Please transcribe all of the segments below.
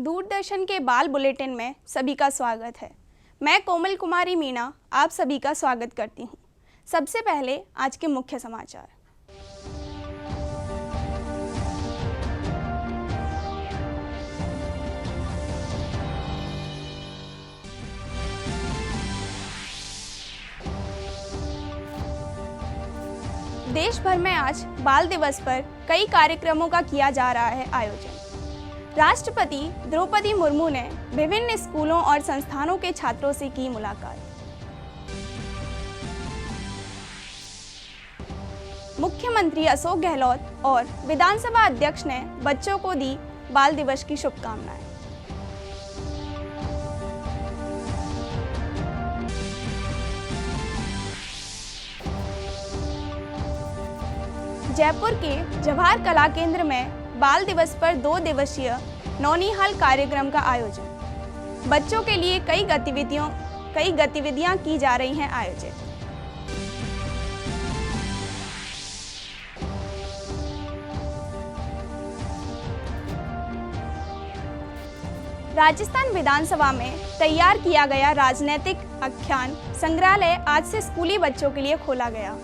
दूरदर्शन के बाल बुलेटिन में सभी का स्वागत है। मैं कोमल कुमारी मीणा आप सभी का स्वागत करती हूँ। सबसे पहले आज के मुख्य समाचार। देश भर में आज बाल दिवस पर कई कार्यक्रमों का किया जा रहा है आयोजन। राष्ट्रपति द्रौपदी मुर्मू ने विभिन्न स्कूलों और संस्थानों के छात्रों से की मुलाकात। मुख्यमंत्री अशोक गहलोत और विधानसभा अध्यक्ष ने बच्चों को दी बाल दिवस की शुभकामनाएं। जयपुर के जवाहर कला केंद्र में बाल दिवस पर 2 दिवसीय नौनिहाल कार्यक्रम का आयोजन। बच्चों के लिए कई गतिविधियां की जा रही हैं आयोजित। राजस्थान विधानसभा में तैयार किया गया राजनीतिक आख्यान संग्रहालय आज से स्कूली बच्चों के लिए खोला गया।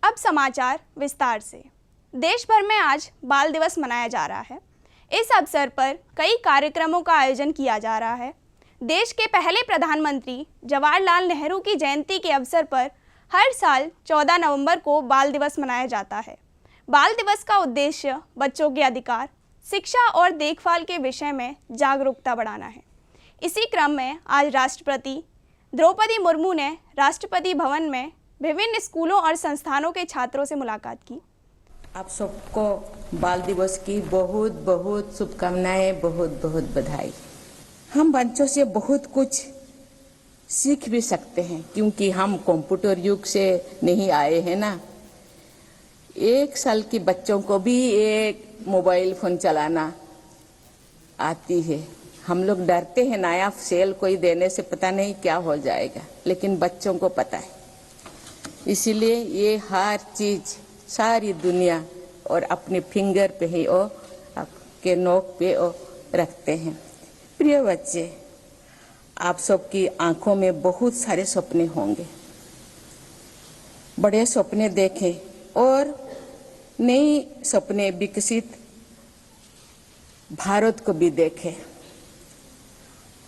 अब समाचार विस्तार से। देश भर में आज बाल दिवस मनाया जा रहा है। इस अवसर पर कई कार्यक्रमों का आयोजन किया जा रहा है। देश के पहले प्रधानमंत्री जवाहरलाल नेहरू की जयंती के अवसर पर हर साल 14 नवंबर को बाल दिवस मनाया जाता है। बाल दिवस का उद्देश्य बच्चों के अधिकार, शिक्षा और देखभाल के विषय में जागरूकता बढ़ाना है। इसी क्रम में आज राष्ट्रपति द्रौपदी मुर्मू ने राष्ट्रपति भवन में विभिन्न स्कूलों और संस्थानों के छात्रों से मुलाकात की। आप सबको बाल दिवस की बहुत बहुत शुभकामनाएं, बहुत बहुत बधाई। हम बच्चों से बहुत कुछ सीख भी सकते हैं क्योंकि हम कंप्यूटर युग से नहीं आए हैं ना। 1 साल के बच्चों को भी एक मोबाइल फोन चलाना आती है। हम लोग डरते हैं नया सेल कोई देने से पता नहीं क्या हो जाएगा, लेकिन बच्चों को पता है। इसीलिए ये हर चीज सारी दुनिया और अपने फिंगर पे ही और आपके नोक पे रखते हैं। प्रिय बच्चे, आप सबकी आंखों में बहुत सारे सपने होंगे। बड़े सपने देखें और नए सपने विकसित भारत को भी देखें।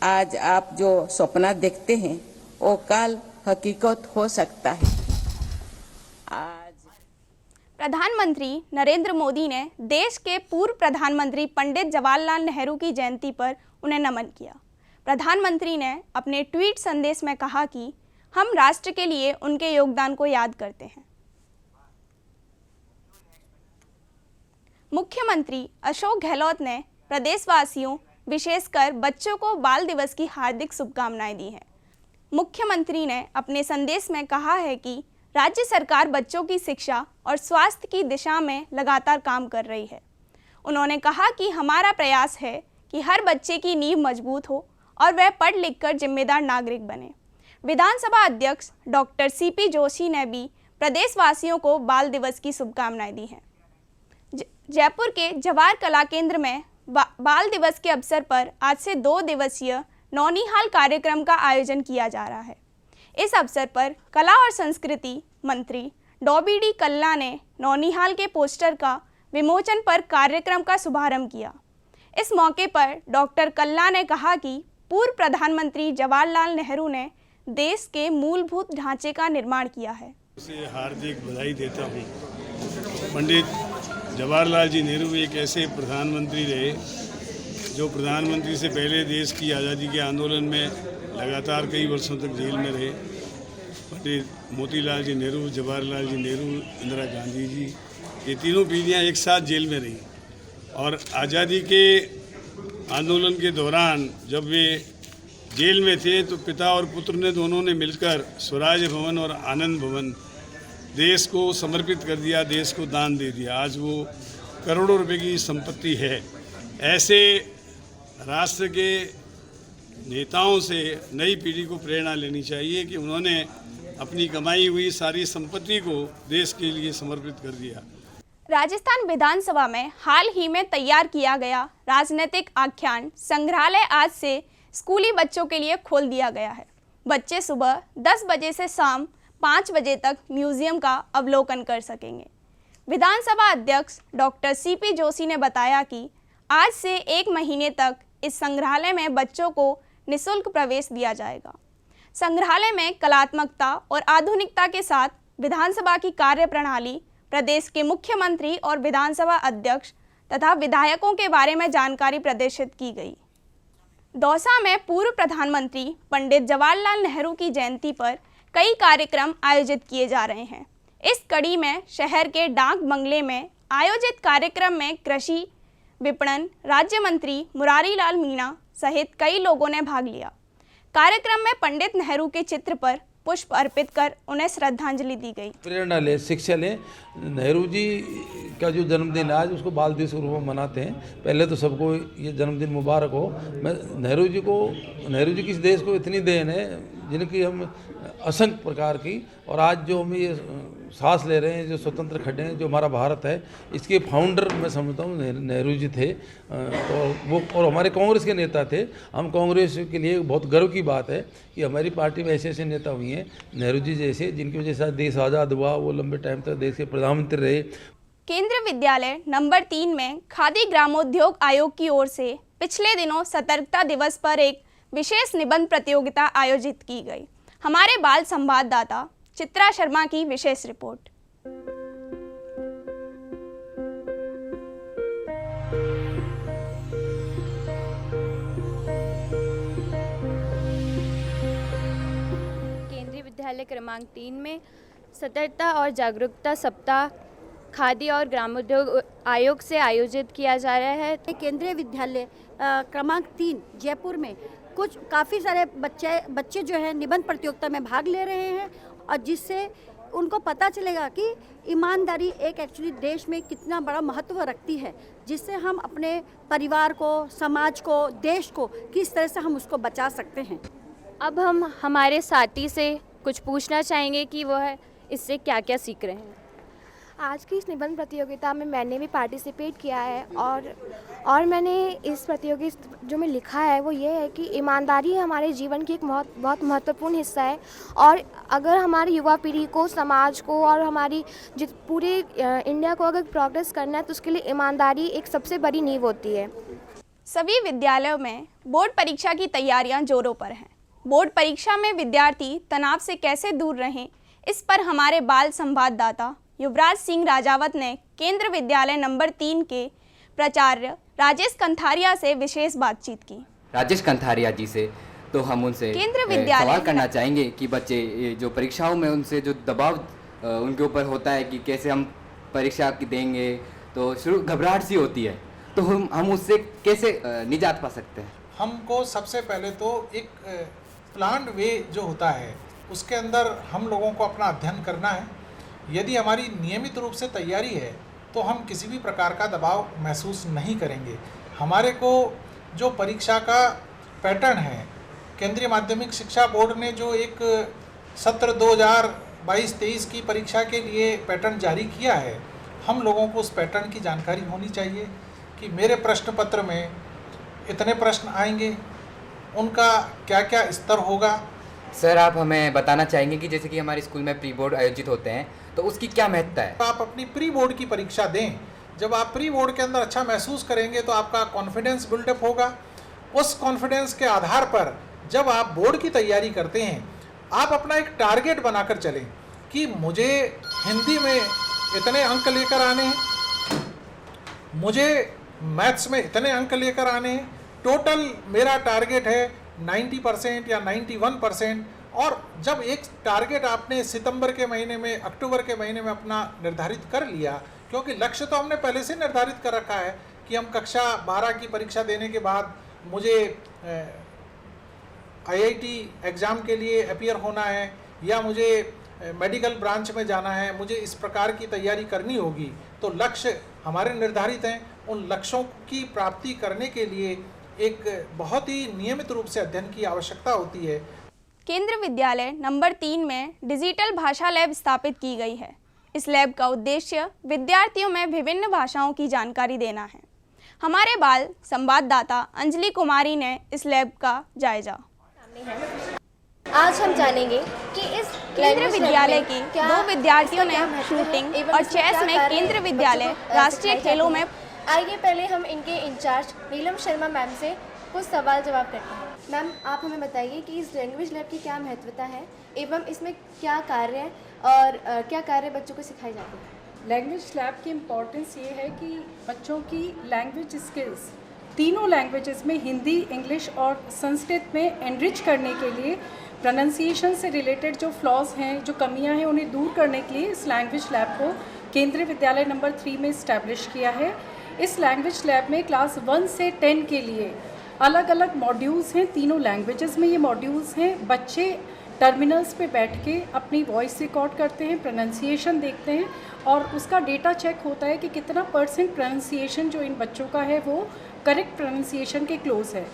आज आप जो सपना देखते हैं वो कल हकीकत हो सकता है। प्रधानमंत्री नरेंद्र मोदी ने देश के पूर्व प्रधानमंत्री पंडित जवाहरलाल नेहरू की जयंती पर उन्हें नमन किया। प्रधानमंत्री ने अपने ट्वीट संदेश में कहा कि हम राष्ट्र के लिए उनके योगदान को याद करते हैं। मुख्यमंत्री अशोक गहलोत ने प्रदेशवासियों, विशेषकर बच्चों को बाल दिवस की हार्दिक शुभकामनाएं दी हैं। मुख्यमंत्री ने अपने संदेश में कहा है कि राज्य सरकार बच्चों की शिक्षा और स्वास्थ्य की दिशा में लगातार काम कर रही है। उन्होंने कहा कि हमारा प्रयास है कि हर बच्चे की नींव मजबूत हो और वह पढ़ लिखकर जिम्मेदार नागरिक बने। विधानसभा अध्यक्ष डॉक्टर CP जोशी ने भी प्रदेशवासियों को बाल दिवस की शुभकामनाएं दी हैं। जयपुर के जवाहर कला केंद्र में बाल दिवस के अवसर पर आज से 2 दिवसीय नौनिहाल कार्यक्रम का आयोजन किया जा रहा है। इस अवसर पर कला और संस्कृति मंत्री डॉ.बी.डी. कल्ला ने नौनिहाल के पोस्टर का विमोचन पर कार्यक्रम का शुभारंभ किया। इस मौके पर डॉक्टर कल्ला ने कहा कि पूर्व प्रधानमंत्री जवाहरलाल नेहरू ने देश के मूलभूत ढांचे का निर्माण किया है। उसे हार्दिक बधाई देता हूँ। पंडित जवाहरलाल जी नेहरू एक ऐसे प्रधानमंत्री रहे जो प्रधानमंत्री से पहले देश की आज़ादी के आंदोलन में लगातार कई वर्षों तक जेल में रहे। पंडित मोतीलाल जी नेहरू, जवाहरलाल जी नेहरू, इंदिरा गांधी जी, ये तीनों पीढ़ियाँ एक साथ जेल में रही और आज़ादी के आंदोलन के दौरान जब वे जेल में थे तो पिता और पुत्र ने दोनों ने मिलकर स्वराज भवन और आनंद भवन देश को समर्पित कर दिया, देश को दान दे दिया। आज वो करोड़ों रुपए की संपत्ति है। ऐसे राष्ट्र के नेताओं से नई पीढ़ी को प्रेरणा लेनी चाहिए कि उन्होंने अपनी कमाई हुई सारी संपत्ति को देश के लिए समर्पित कर दिया। राजस्थान विधानसभा में हाल ही में तैयार किया गया राजनीतिक आख्यान संग्रहालय आज से स्कूली बच्चों के लिए खोल दिया गया है। बच्चे सुबह 10 बजे से शाम 5 बजे तक म्यूजियम का अवलोकन कर सकेंगे। विधानसभा अध्यक्ष डॉक्टर सीपी जोशी ने बताया कि आज से 1 महीने तक इस संग्रहालय में बच्चों को निःशुल्क प्रवेश दिया जाएगा। संग्रहालय में कलात्मकता और आधुनिकता के साथ विधानसभा की कार्यप्रणाली, प्रदेश के मुख्यमंत्री और विधानसभा अध्यक्ष तथा विधायकों के बारे में जानकारी प्रदर्शित की गई। दौसा में पूर्व प्रधानमंत्री पंडित जवाहरलाल नेहरू की जयंती पर कई कार्यक्रम आयोजित किए जा रहे हैं। इस कड़ी में शहर के डाक बंगले में आयोजित कार्यक्रम में कृषि विपणन राज्य मंत्री मुरारी लाल मीणा सहित कई लोगों ने भाग लिया। कार्यक्रम में पंडित नेहरू के चित्र पर पुष्प अर्पित कर उन्हें श्रद्धांजलि दी गई। प्रेरणा लें, शिक्षा लें। नेहरू जी का जो जन्मदिन आज उसको बाल दिवस के रूप में मनाते हैं। पहले तो सबको ये जन्मदिन मुबारक हो। मैं नेहरू जी की इस देश को इतनी देन है जिनकी हम असंख्य प्रकार की, और आज जो हम ये सांस ले रहे हैं, जो स्वतंत्र खड़े हैं, जो हमारा भारत है, इसके फाउंडर मैं समझता हूँ नेहरू जी थे। और वो और हमारे कांग्रेस के नेता थे। हम कांग्रेस के लिए बहुत गर्व की बात है कि हमारी पार्टी में ऐसे ऐसे नेता हुए हैं नेहरू जी जैसे, जिनकी वजह से देश आज़ाद हुआ। वो लंबे टाइम तक देश के प्रधानमंत्री रहे। केंद्रीय विद्यालय नंबर 3 में खादी ग्रामोद्योग आयोग की ओर से पिछले दिनों सतर्कता दिवस पर एक विशेष निबंध प्रतियोगिता आयोजित की गई। हमारे बाल संवाददाता चित्रा शर्मा की विशेष रिपोर्ट। केंद्रीय विद्यालय क्रमांक 3 में सतर्कता और जागरूकता सप्ताह खादी और ग्रामोद्योग आयोग से आयोजित किया जा रहा है। केंद्रीय विद्यालय क्रमांक 3 जयपुर में कुछ काफ़ी सारे बच्चे जो है निबंध प्रतियोगिता में भाग ले रहे हैं, और जिससे उनको पता चलेगा कि ईमानदारी एक एक्चुअली देश में कितना बड़ा महत्व रखती है, जिससे हम अपने परिवार को, समाज को, देश को किस तरह से हम उसको बचा सकते हैं। अब हम हमारे साथी से कुछ पूछना चाहेंगे कि वह इससे क्या क्या सीख रहे हैं। आज की इस निबंध प्रतियोगिता में मैंने भी पार्टिसिपेट किया है, और मैंने इस प्रतियोगिता जो मैं लिखा है वो ये है कि ईमानदारी हमारे जीवन की एक बहुत महत्वपूर्ण हिस्सा है, और अगर हमारी युवा पीढ़ी को, समाज को और हमारी पूरे इंडिया को अगर प्रोग्रेस करना है तो उसके लिए ईमानदारी एक सबसे बड़ी नींव होती है। सभी विद्यालयों में बोर्ड परीक्षा की तैयारियां जोरों पर हैं। बोर्ड परीक्षा में विद्यार्थी तनाव से कैसे दूर रहें, इस पर हमारे बाल संवाददाता युवराज सिंह राजावत ने केंद्रीय विद्यालय नंबर 3 के प्राचार्य राजेश कंथारिया से विशेष बातचीत की। राजेश कंथारिया जी से तो हम उनसे सवाल करना चाहेंगे कि बच्चे जो परीक्षाओं में उनसे जो दबाव उनके ऊपर होता है कि कैसे हम परीक्षा देंगे, तो शुरू घबराहट सी होती है, तो हम उससे कैसे निजात पा सकते हैं। हमको सबसे पहले तो एक प्लान्ड वे जो होता है उसके अंदर हम लोगों को अपना अध्ययन करना है। यदि हमारी नियमित रूप से तैयारी है तो हम किसी भी प्रकार का दबाव महसूस नहीं करेंगे। हमारे को जो परीक्षा का पैटर्न है, केंद्रीय माध्यमिक शिक्षा बोर्ड ने जो एक सत्र 2022-23 की परीक्षा के लिए पैटर्न जारी किया है, हम लोगों को उस पैटर्न की जानकारी होनी चाहिए कि मेरे प्रश्न पत्र में इतने प्रश्न आएंगे, उनका क्या क्या स्तर होगा। सर, आप हमें बताना चाहेंगे कि जैसे कि हमारे स्कूल में प्री बोर्ड आयोजित होते हैं तो उसकी क्या महत्ता है। आप अपनी प्री बोर्ड की परीक्षा दें। जब आप प्री बोर्ड के अंदर अच्छा महसूस करेंगे तो आपका कॉन्फिडेंस बिल्डअप होगा। उस कॉन्फिडेंस के आधार पर जब आप बोर्ड की तैयारी करते हैं, आप अपना एक टारगेट बनाकर चलें कि मुझे हिंदी में इतने अंक लेकर आने हैं, मुझे मैथ्स में इतने अंक लेकर आने हैं। टोटल मेरा टारगेट है 90% या 91%। और जब एक टारगेट आपने सितंबर के महीने में, अक्टूबर के महीने में अपना निर्धारित कर लिया, क्योंकि लक्ष्य तो हमने पहले से निर्धारित कर रखा है कि हम कक्षा 12 की परीक्षा देने के बाद मुझे आईआईटी एग्ज़ाम के लिए अपीयर होना है या मुझे मेडिकल ब्रांच में जाना है, मुझे इस प्रकार की तैयारी करनी होगी। तो लक्ष्य हमारे निर्धारित हैं। उन लक्ष्यों की प्राप्ति करने के लिए एक बहुत ही नियमित रूप से अध्ययन की आवश्यकता होती है। केंद्रीय विद्यालय नंबर 3 में डिजिटल भाषा लैब स्थापित की गई है। इस लैब का उद्देश्य विद्यार्थियों में विभिन्न भाषाओं की जानकारी देना है। हमारे बाल संवाददाता अंजलि कुमारी ने इस लैब का जायजा। आज हम जानेंगे कि इस केंद्रीय विद्यालय की 2 विद्यार्थियों ने शूटिंग और चेस में केंद्रीय विद्यालय राष्ट्रीय खेलों में। आइए पहले हम इनके इंचार्ज नीलम शर्मा मैम से कुछ सवाल जवाब करते हैं। मैम, आप हमें बताइए कि इस लैंग्वेज लैब की क्या महत्वता है एवं इसमें क्या कार्य है और क्या कार्य बच्चों को सिखाए जाते हैं। लैंग्वेज लैब की इम्पोर्टेंस ये है कि बच्चों की लैंग्वेज स्किल्स तीनों लैंग्वेजेस में हिंदी, इंग्लिश और संस्कृत में एनरिच करने के लिए प्रोनाउंसिएशन से रिलेटेड जो फ्लॉज हैं, जो कमियां हैं, उन्हें दूर करने के लिए इस लैंग्वेज लैब को केंद्रीय विद्यालय नंबर 3 में इस्टेब्लिश किया है। इस लैंग्वेज लैब में क्लास 1 से 10 के लिए अलग अलग मॉड्यूल्स हैं। तीनों लैंग्वेजेस में ये मॉड्यूल्स हैं। बच्चे टर्मिनल्स पे बैठ के अपनी वॉइस रिकॉर्ड करते हैं, प्रोनाउंसिएशन देखते हैं और उसका डेटा चेक होता है कि कितना % प्रोनाउंसिएशन जो इन बच्चों का है वो करेक्ट प्रोनाउंसिएशन के क्लोज है।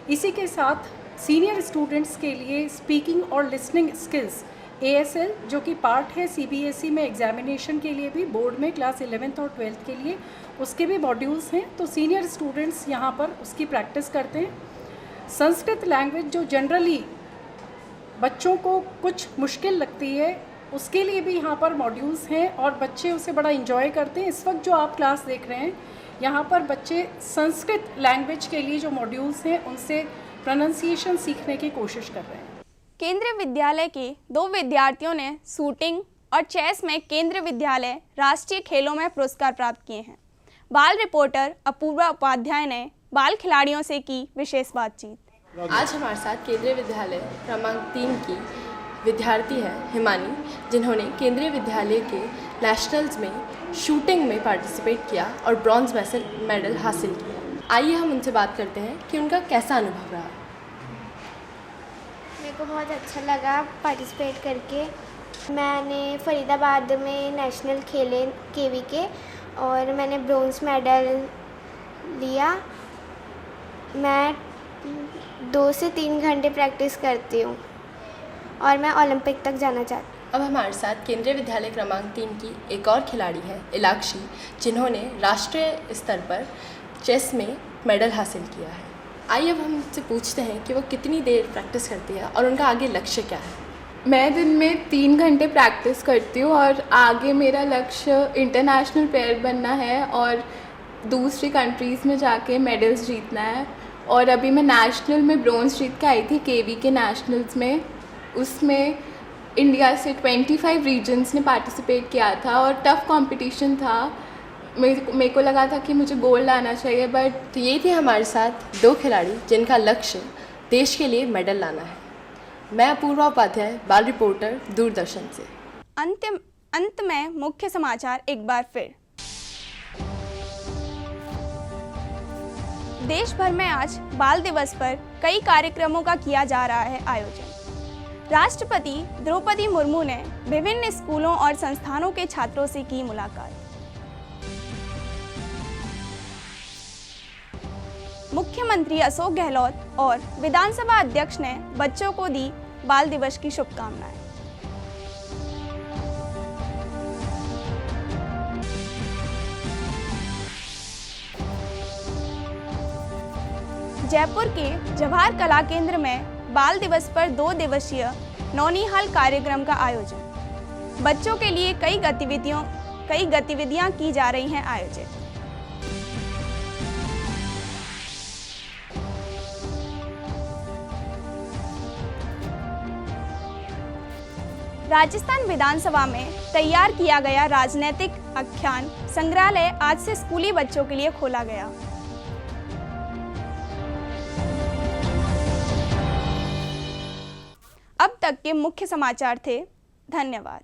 इसी के साथ सीनियर स्टूडेंट्स के लिए स्पीकिंग और लिसनिंग स्किल्स ASL जो कि पार्ट है CBSE में एग्जामिनेशन के लिए भी, बोर्ड में क्लास 11th और 12th के लिए उसके भी मॉड्यूल्स हैं। तो सीनियर स्टूडेंट्स यहाँ पर उसकी प्रैक्टिस करते हैं। संस्कृत लैंग्वेज जो जनरली बच्चों को कुछ मुश्किल लगती है, उसके लिए भी यहाँ पर मॉड्यूल्स हैं और बच्चे उसे बड़ा इंजॉय करते हैं। इस वक्त जो आप क्लास देख रहे हैं, यहाँ पर बच्चे संस्कृत लैंग्वेज के लिए जो मॉड्यूल्स हैं उनसे प्रोनाउंसिएशन सीखने की कोशिश कर रहे हैं। केंद्रीय विद्यालय के 2 विद्यार्थियों ने शूटिंग और चेस में केंद्रीय विद्यालय राष्ट्रीय खेलों में पुरस्कार प्राप्त किए हैं। बाल रिपोर्टर अपूर्वा उपाध्याय ने बाल खिलाड़ियों से की विशेष बातचीत। आज हमारे साथ केंद्रीय विद्यालय क्रमांक 3 की विद्यार्थी है हिमानी, जिन्होंने केंद्रीय विद्यालय के नेशनल्स में शूटिंग में पार्टिसिपेट किया और ब्रॉन्ज मेडल हासिल किया। आइए हम उनसे बात करते हैं कि उनका कैसा अनुभव रहा। मेरे को बहुत अच्छा लगा पार्टिसिपेट करके। मैंने फरीदाबाद में नेशनल खेले KV के और मैंने ब्रोंज मेडल लिया। मैं 2 से 3 घंटे प्रैक्टिस करती हूँ और मैं ओलंपिक तक जाना चाहती हूँ। अब हमारे साथ केंद्रीय विद्यालय क्रमांक 3 की एक और खिलाड़ी है इलाक्षी, जिन्होंने राष्ट्रीय स्तर पर चेस में मेडल हासिल किया है। आइए अब हम उनसे पूछते हैं कि वो कितनी देर प्रैक्टिस करती है और उनका आगे लक्ष्य क्या है। मैं दिन में 3 घंटे प्रैक्टिस करती हूँ और आगे मेरा लक्ष्य इंटरनेशनल प्लेयर बनना है और दूसरी कंट्रीज़ में जाके मेडल्स जीतना है। और अभी मैं नेशनल में ब्रोंज जीत के आई थी KV के नेशनल्स में। उसमें इंडिया से 25 रीजन्स ने पार्टिसिपेट किया था और टफ़ कंपटीशन था। मेरे को लगा था कि मुझे गोल्ड आना चाहिए, बट तो ये थे हमारे साथ 2 खिलाड़ी जिनका लक्ष्य देश के लिए मेडल लाना है। मैं अपूर्वा उपाध्याय, बाल रिपोर्टर, दूरदर्शन से। अंत में मुख्य समाचार एक बार फिर। देश भर में आज बाल दिवस पर कई कार्यक्रमों का किया जा रहा है आयोजन। राष्ट्रपति द्रौपदी मुर्मू ने विभिन्न स्कूलों और संस्थानों के छात्रों से की मुलाकात। मुख्यमंत्री अशोक गहलोत और विधानसभा अध्यक्ष ने बच्चों को दी बाल दिवस की शुभकामनाएं। जयपुर के जवाहर कला केंद्र में बाल दिवस पर 2 दिवसीय नौनिहाल कार्यक्रम का आयोजन। बच्चों के लिए कई गतिविधियां की जा रही हैं आयोजित। राजस्थान विधानसभा में तैयार किया गया राजनीतिक आख्यान संग्रहालय आज से स्कूली बच्चों के लिए खोला गया। अब तक के मुख्य समाचार थे। धन्यवाद।